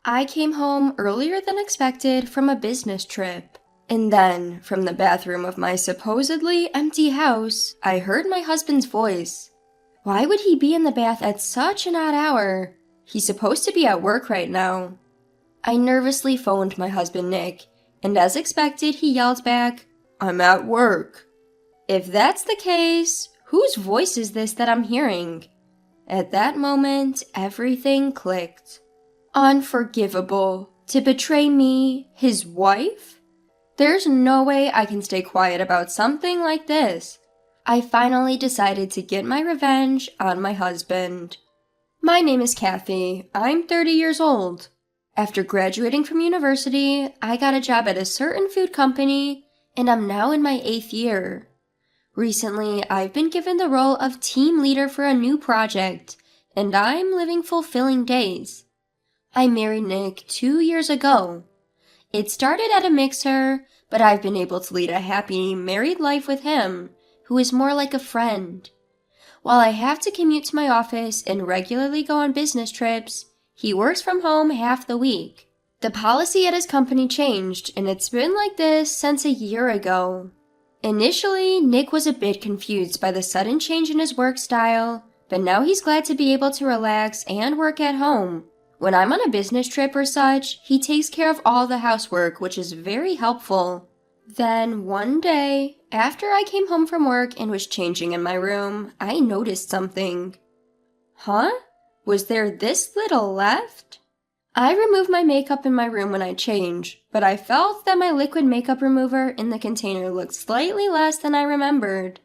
I came home earlier than expected from a business trip. And then, from the bathroom of my supposedly empty house, I heard my husband's voice. Why would he be in the bath at such an odd hour? He's supposed to be at work right now. I nervously phoned my husband Nick, and as expected, he yelled back, "I'm at work." If that's the case, whose voice is this that I'm hearing? At that moment, everything clicked. Unforgivable. To betray me, his wife? There's no way I can stay quiet about something like this. I finally decided to get my revenge on my husband. My name is Kathy. I'm 30 years old. After graduating from university, I got a job at a certain food company, and I'm now in my 8th year. Recently, I've been given the role of team leader for a new project, and I'm living fulfilling days. I married Nick 2 years ago. It started at a mixer, but I've been able to lead a happy married life with him, who is more like a friend. While I have to commute to my office and regularly go on business trips, he works from home half the week. The policy at his company changed, and it's been like this since a year ago. Initially, Nick was a bit confused by the sudden change in his work style, but now he's glad to be able to relax and work at home. When I'm on a business trip or such, he takes care of all the housework, which is very helpful. Then, one day, after I came home from work and was changing in my room, I noticed something. Huh? Was there this little left? I remove my makeup in my room when I change, but I felt that my liquid makeup remover in the container looked slightly less than I remembered.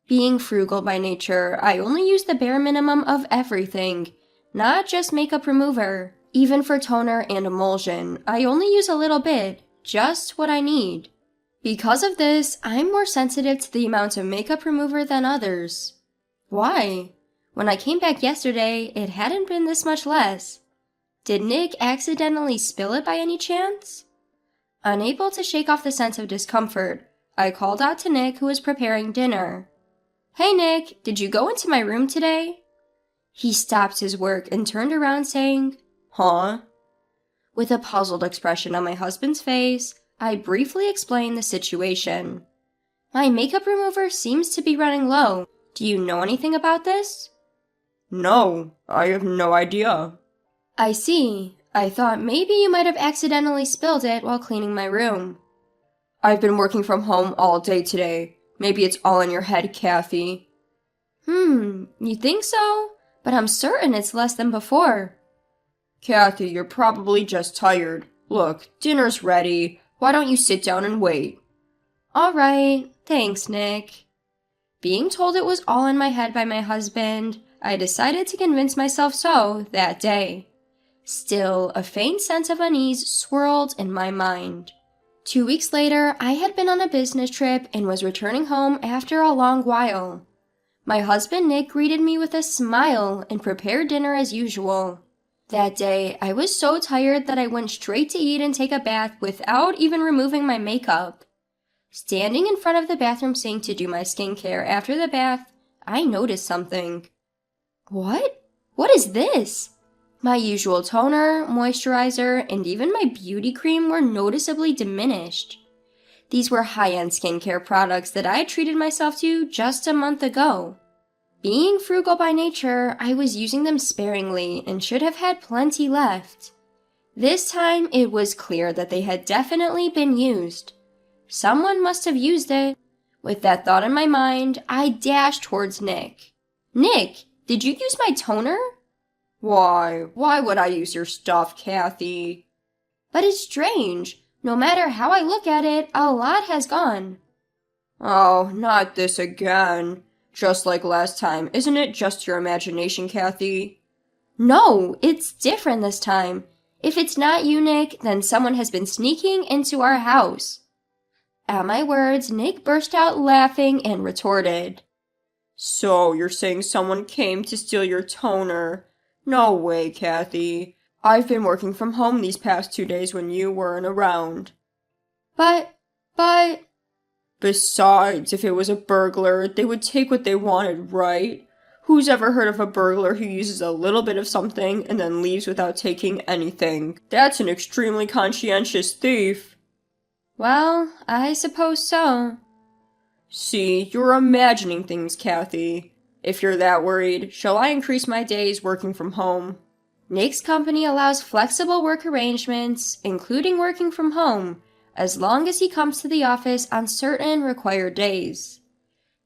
Being frugal by nature, I only use the bare minimum of everything, not just makeup remover. Even for toner and emulsion, I only use a little bit, just what I need. Because of this, I'm more sensitive to the amount of makeup remover than others. Why? When I came back yesterday, it hadn't been this much less. Did Nick accidentally spill it by any chance? Unable to shake off the sense of discomfort, I called out to Nick, who was preparing dinner. "Hey Nick, did you go into my room today?" He stopped his work and turned around saying, "Huh?" With a puzzled expression on my husband's face, I briefly explained the situation. "My makeup remover seems to be running low. Do you know anything about this?" "No, I have no idea." "I see. I thought maybe you might have accidentally spilled it while cleaning my room." "I've been working from home all day today. Maybe it's all in your head, Kathy." You think so? But I'm certain it's less than before." "Kathy, you're probably just tired. Look, dinner's ready. Why don't you sit down and wait?" "All right, thanks, Nick." Being told it was all in my head by my husband, I decided to convince myself so that day. Still, a faint sense of unease swirled in my mind. 2 weeks later, I had been on a business trip and was returning home after a long while. My husband Nick greeted me with a smile and prepared dinner as usual. That day, I was so tired that I went straight to eat and take a bath without even removing my makeup. Standing in front of the bathroom sink to do my skincare after the bath, I noticed something. What? What is this? My usual toner, moisturizer, and even my beauty cream were noticeably diminished. These were high-end skincare products that I had treated myself to just a month ago. Being frugal by nature, I was using them sparingly and should have had plenty left. This time, it was clear that they had definitely been used. Someone must have used it. With that thought in my mind, I dashed towards Nick. "Nick, did you use my toner?" Why would I use your stuff, Kathy?" "But it's strange. No matter how I look at it, a lot has gone." "Oh, not this again. Just like last time, isn't it just your imagination, Kathy?" "No, it's different this time. If it's not you, Nick, then someone has been sneaking into our house." At my words, Nick burst out laughing and retorted, "So you're saying someone came to steal your toner? No way, Kathy. I've been working from home these past 2 days when you weren't around." But... Besides, if it was a burglar, they would take what they wanted, right? Who's ever heard of a burglar who uses a little bit of something and then leaves without taking anything? That's an extremely conscientious thief. Well, I suppose so. See, you're imagining things, Kathy. If you're that worried, shall I increase my days working from home? Nick's company allows flexible work arrangements, including working from home, as long as he comes to the office on certain required days.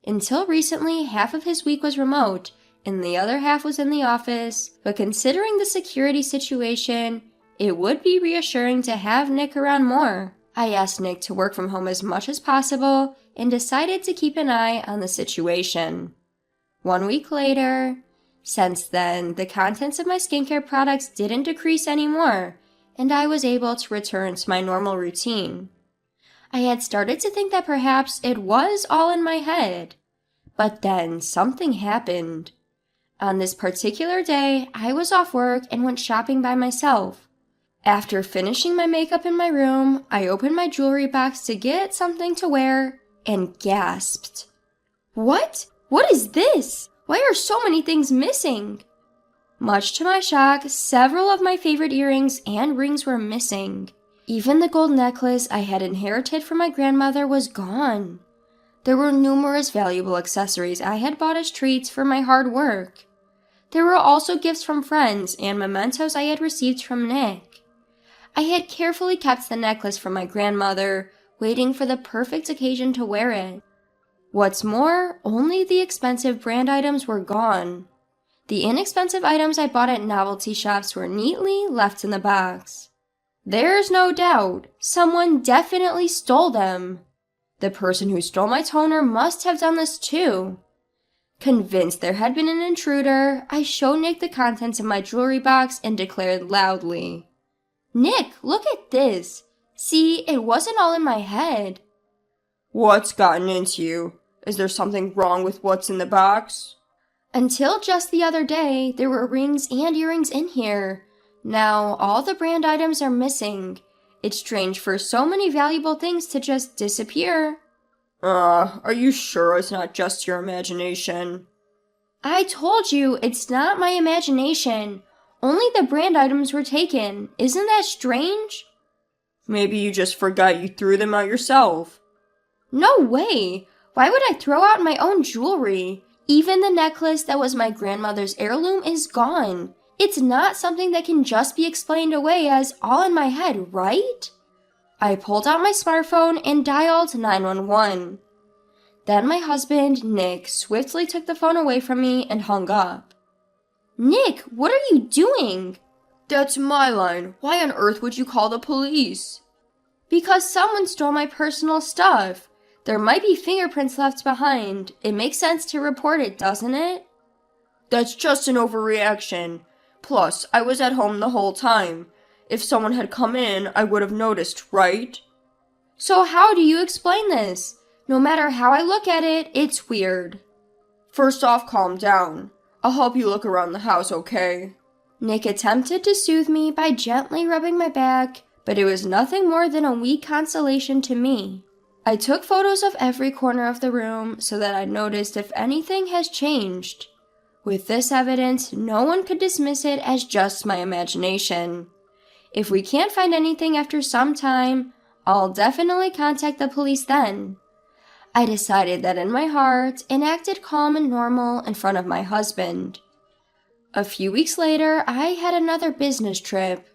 Until recently, half of his week was remote, and the other half was in the office, but considering the security situation, it would be reassuring to have Nick around more. I asked Nick to work from home as much as possible and decided to keep an eye on the situation. 1 week later, since then, the contents of my skincare products didn't decrease anymore, and I was able to return to my normal routine. I had started to think that perhaps it was all in my head. But then something happened. On this particular day, I was off work and went shopping by myself. After finishing my makeup in my room, I opened my jewelry box to get something to wear and gasped. What? What is this? Why are so many things missing? Much to my shock, several of my favorite earrings and rings were missing. Even the gold necklace I had inherited from my grandmother was gone. There were numerous valuable accessories I had bought as treats for my hard work. There were also gifts from friends and mementos I had received from Nick. I had carefully kept the necklace from my grandmother, waiting for the perfect occasion to wear it. What's more, only the expensive brand items were gone. The inexpensive items I bought at novelty shops were neatly left in the box. There's no doubt, someone definitely stole them. The person who stole my toner must have done this too. Convinced there had been an intruder, I showed Nick the contents of my jewelry box and declared loudly, "Nick, look at this. See, it wasn't all in my head." What's gotten into you? Is there something wrong with what's in the box? Until just the other day, there were rings and earrings in here. Now, all the brand items are missing. It's strange for so many valuable things to just disappear. Are you sure it's not just your imagination? I told you, it's not my imagination. Only the brand items were taken. Isn't that strange? Maybe you just forgot you threw them out yourself. No way! Why would I throw out my own jewelry? Even the necklace that was my grandmother's heirloom is gone. It's not something that can just be explained away as all in my head, right? I pulled out my smartphone and dialed 911. Then my husband, Nick, swiftly took the phone away from me and hung up. Nick, what are you doing? That's my line. Why on earth would you call the police? Because someone stole my personal stuff. There might be fingerprints left behind. It makes sense to report it, doesn't it? That's just an overreaction. Plus, I was at home the whole time. If someone had come in, I would have noticed, right? So how do you explain this? No matter how I look at it, it's weird. First off, calm down. I'll help you look around the house, okay? Nick attempted to soothe me by gently rubbing my back, but it was nothing more than a weak consolation to me. I took photos of every corner of the room so that I noticed if anything has changed. With this evidence, no one could dismiss it as just my imagination. If we can't find anything after some time, I'll definitely contact the police then. I decided that in my heart and acted calm and normal in front of my husband. A few weeks later, I had another business trip.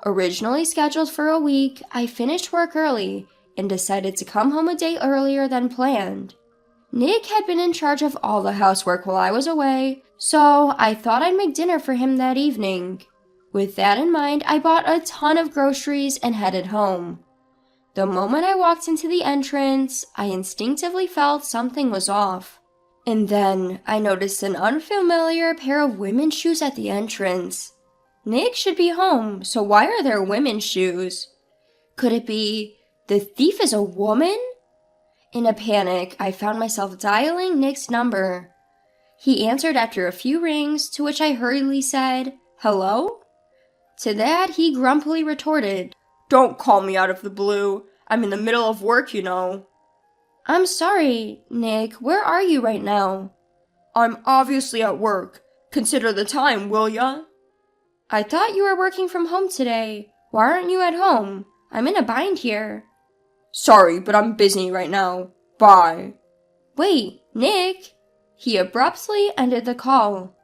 Originally scheduled for a week, I finished work early and decided to come home a day earlier than planned. Nick had been in charge of all the housework while I was away, so I thought I'd make dinner for him that evening. With that in mind, I bought a ton of groceries and headed home. The moment I walked into the entrance, I instinctively felt something was off. And then I noticed an unfamiliar pair of women's shoes at the entrance. Nick should be home, so why are there women's shoes? Could it be the thief is a woman? In a panic, I found myself dialing Nick's number. He answered after a few rings, to which I hurriedly said, "Hello?" To that, he grumpily retorted, Don't call me out of the blue. I'm in the middle of work, you know. "I'm sorry, Nick, where are you right now?" I'm obviously at work. Consider the time, will ya? I thought you were working from home today. Why aren't you at home? I'm in a bind here. Sorry, but I'm busy right now. Bye. Wait, Nick! He abruptly ended the call.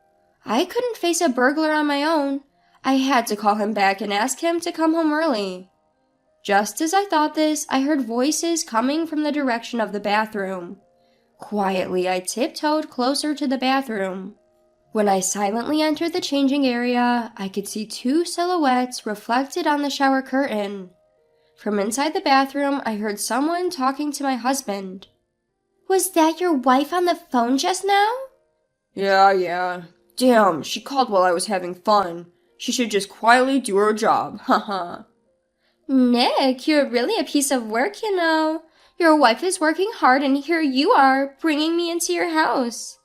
I couldn't face a burglar on my own. I had to call him back and ask him to come home early. Just as I thought this, I heard voices coming from the direction of the bathroom. Quietly, I tiptoed closer to the bathroom. When I silently entered the changing area, I could see two silhouettes reflected on the shower curtain. From inside the bathroom, I heard someone talking to my husband. Was that your wife on the phone just now? Yeah. Damn, she called while I was having fun. She should just quietly do her job, haha. Nick, you're really a piece of work, you know. Your wife is working hard and here you are, bringing me into your house.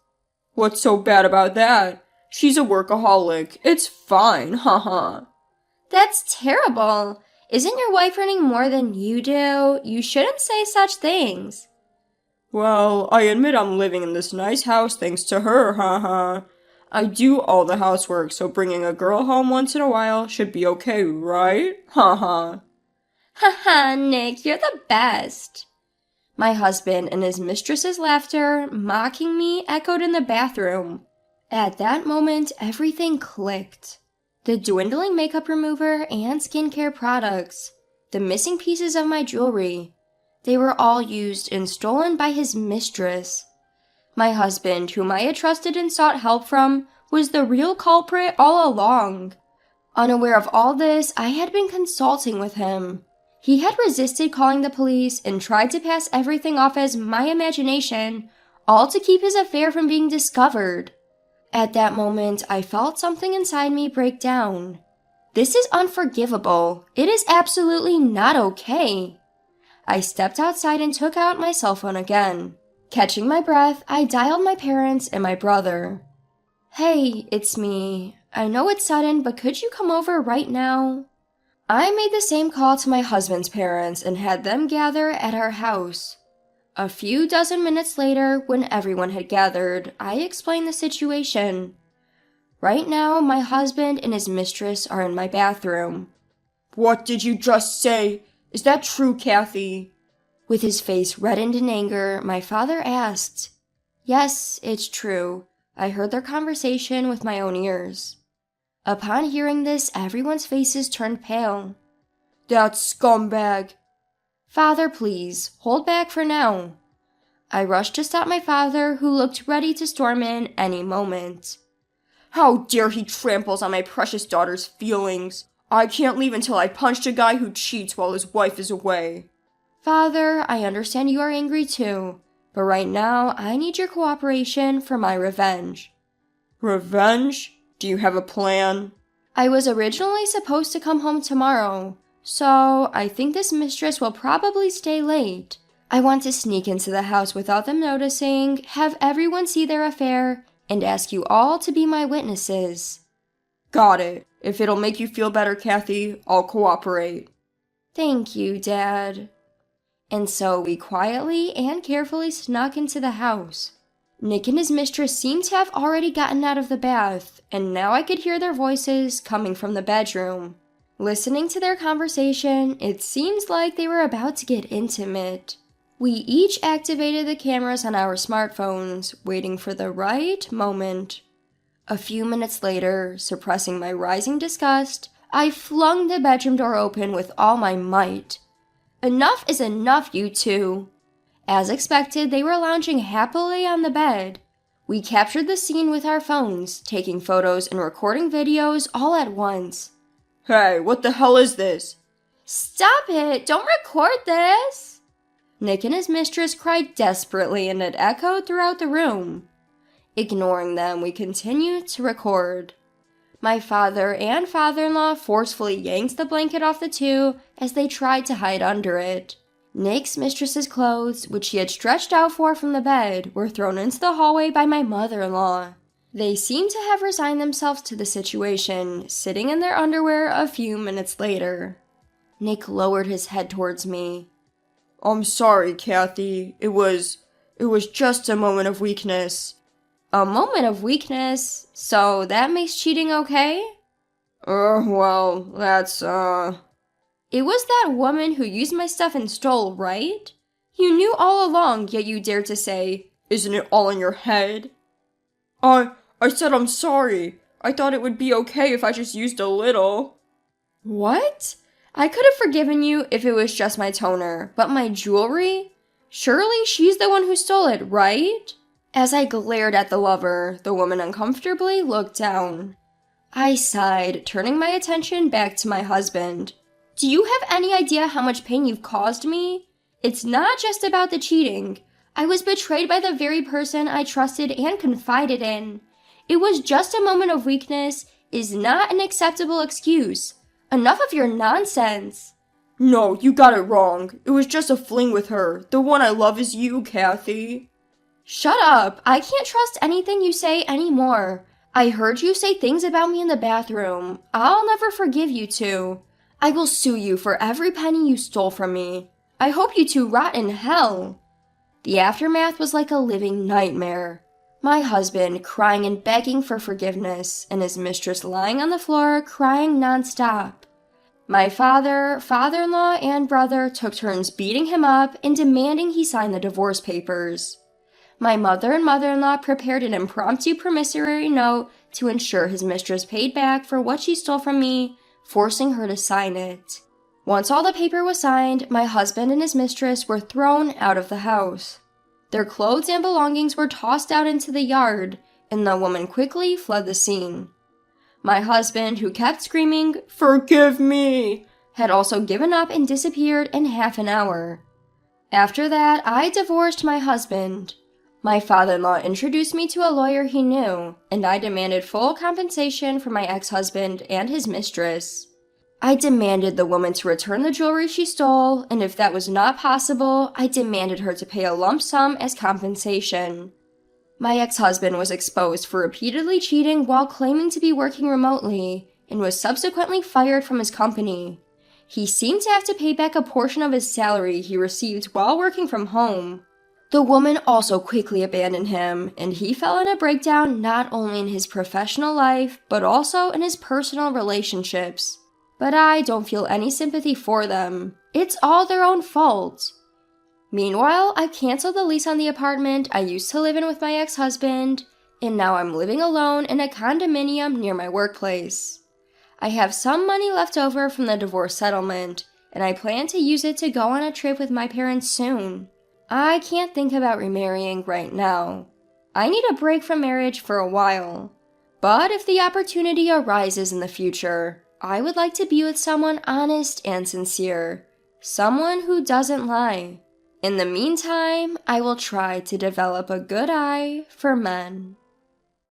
What's so bad about that? She's a workaholic. It's fine, haha. That's terrible. Isn't your wife earning more than you do? You shouldn't say such things. Well, I admit I'm living in this nice house thanks to her, haha. I do all the housework, so bringing a girl home once in a while should be okay, right? Haha. Haha, Nick, you're the best. My husband and his mistress's laughter, mocking me, echoed in the bathroom. At that moment, everything clicked. The dwindling makeup remover and skincare products, the missing pieces of my jewelry, they were all used and stolen by his mistress. My husband, whom I had trusted and sought help from, was the real culprit all along. Unaware of all this, I had been consulting with him. He had resisted calling the police and tried to pass everything off as my imagination, all to keep his affair from being discovered. At that moment, I felt something inside me break down. This is unforgivable. It is absolutely not okay. I stepped outside and took out my cell phone again. Catching my breath, I dialed my parents and my brother. Hey, it's me. I know it's sudden, but could you come over right now? I made the same call to my husband's parents and had them gather at our house. A few dozen minutes later, when everyone had gathered, I explained the situation. Right now, my husband and his mistress are in my bathroom. What did you just say? Is that true, Kathy? With his face reddened in anger, my father asked. Yes, it's true. I heard their conversation with my own ears. Upon hearing this, everyone's faces turned pale. That scumbag. Father, please, hold back for now. I rushed to stop my father, who looked ready to storm in any moment. How dare he tramples on my precious daughter's feelings? I can't leave until I punched a guy who cheats while his wife is away. Father, I understand you are angry too, but right now I need your cooperation for my revenge. Revenge? Do you have a plan? I was originally supposed to come home tomorrow, so I think this mistress will probably stay late. I want to sneak into the house without them noticing, have everyone see their affair, and ask you all to be my witnesses. Got it. If it'll make you feel better, Kathy, I'll cooperate. Thank you, Dad. And so we quietly and carefully snuck into the house. Nick and his mistress seemed to have already gotten out of the bath, and now I could hear their voices coming from the bedroom. Listening to their conversation, it seems like they were about to get intimate. We each activated the cameras on our smartphones, waiting for the right moment. A few minutes later, suppressing my rising disgust, I flung the bedroom door open with all my might. Enough is enough, you two. As expected, they were lounging happily on the bed. We captured the scene with our phones, taking photos and recording videos all at once. Hey, what the hell is this? Stop it! Don't record this! Nick and his mistress cried desperately and it echoed throughout the room. Ignoring them, we continued to record. My father and father-in-law forcefully yanked the blanket off the two as they tried to hide under it. Nick's mistress's clothes, which she had stretched out for from the bed, were thrown into the hallway by my mother-in-law. They seemed to have resigned themselves to the situation, sitting in their underwear a few minutes later. Nick lowered his head towards me. I'm sorry, Kathy. It was just a moment of weakness. A moment of weakness, so that makes cheating okay? Well, that's, It was that woman who used my stuff and stole, right? You knew all along, yet you dared to say, Isn't it all in your head? I said I'm sorry. I thought it would be okay if I just used a little. What? I could have forgiven you if it was just my toner, but my jewelry? Surely she's the one who stole it, right? As I glared at the lover, the woman uncomfortably looked down. I sighed, turning my attention back to my husband. Do you have any idea how much pain you've caused me? It's not just about the cheating. I was betrayed by the very person I trusted and confided in. It was just a moment of weakness is not an acceptable excuse. Enough of your nonsense. No, you got it wrong. It was just a fling with her. The one I love is you, Kathy. Shut up. I can't trust anything you say anymore. I heard you say things about me in the bathroom. I'll never forgive you two. I will sue you for every penny you stole from me. I hope you two rot in hell. The aftermath was like a living nightmare. My husband crying and begging for forgiveness, and his mistress lying on the floor crying nonstop. My father, father-in-law, and brother took turns beating him up and demanding he sign the divorce papers. My mother and mother-in-law prepared an impromptu promissory note to ensure his mistress paid back for what she stole from me, forcing her to sign it. Once all the paper was signed, my husband and his mistress were thrown out of the house. Their clothes and belongings were tossed out into the yard, and the woman quickly fled the scene. My husband, who kept screaming, "Forgive me!" had also given up and disappeared in half an hour. After that, I divorced my husband. My father-in-law introduced me to a lawyer he knew, and I demanded full compensation for my ex-husband and his mistress. I demanded the woman to return the jewelry she stole, and if that was not possible, I demanded her to pay a lump sum as compensation. My ex-husband was exposed for repeatedly cheating while claiming to be working remotely, and was subsequently fired from his company. He seemed to have to pay back a portion of his salary he received while working from home. The woman also quickly abandoned him, and he fell in a breakdown not only in his professional life, but also in his personal relationships. But I don't feel any sympathy for them. It's all their own fault. Meanwhile, I canceled the lease on the apartment I used to live in with my ex-husband, and now I'm living alone in a condominium near my workplace. I have some money left over from the divorce settlement, and I plan to use it to go on a trip with my parents soon. I can't think about remarrying right now. I need a break from marriage for a while. But if the opportunity arises in the future, I would like to be with someone honest and sincere. Someone who doesn't lie. In the meantime, I will try to develop a good eye for men.